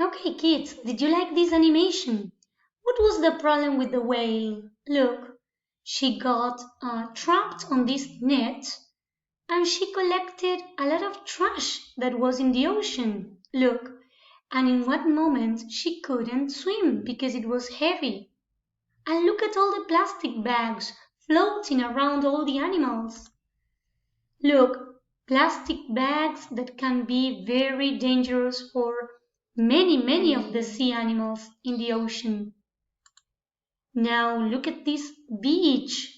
Okay, kids, did you like this animation? What was the problem with the whale? Look, she got trapped on this net and she collected a lot of trash that was in the ocean. Look, and in one moment she couldn't swim because it was heavy. And look at all the plastic bags floating around all the animals. Look, plastic bags that can be very dangerous for many of the sea animals in the ocean. Now look at this beach.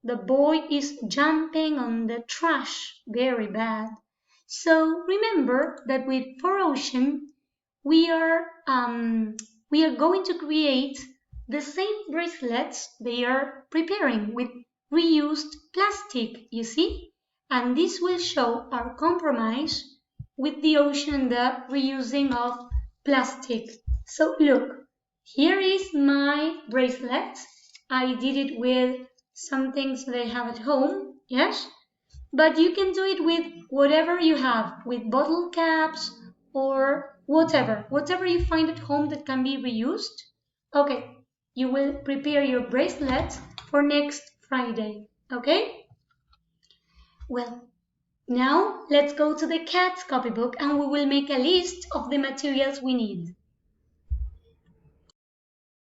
The boy is jumping on the trash. Very bad. So remember that with 4Ocean, we are going to create the same bracelets they are preparing with reused plastic, you see? And this will show our compromise with the ocean and the reusing of plastic. So look, here is my bracelet. I did it with some things that I have at home, yes? But you can do it with whatever you have, with bottle caps or whatever you find at home that can be reused. Okay, you will prepare your bracelet for next Friday, okay? Well, now let's go to the cat's copybook and we will make a list of the materials we need.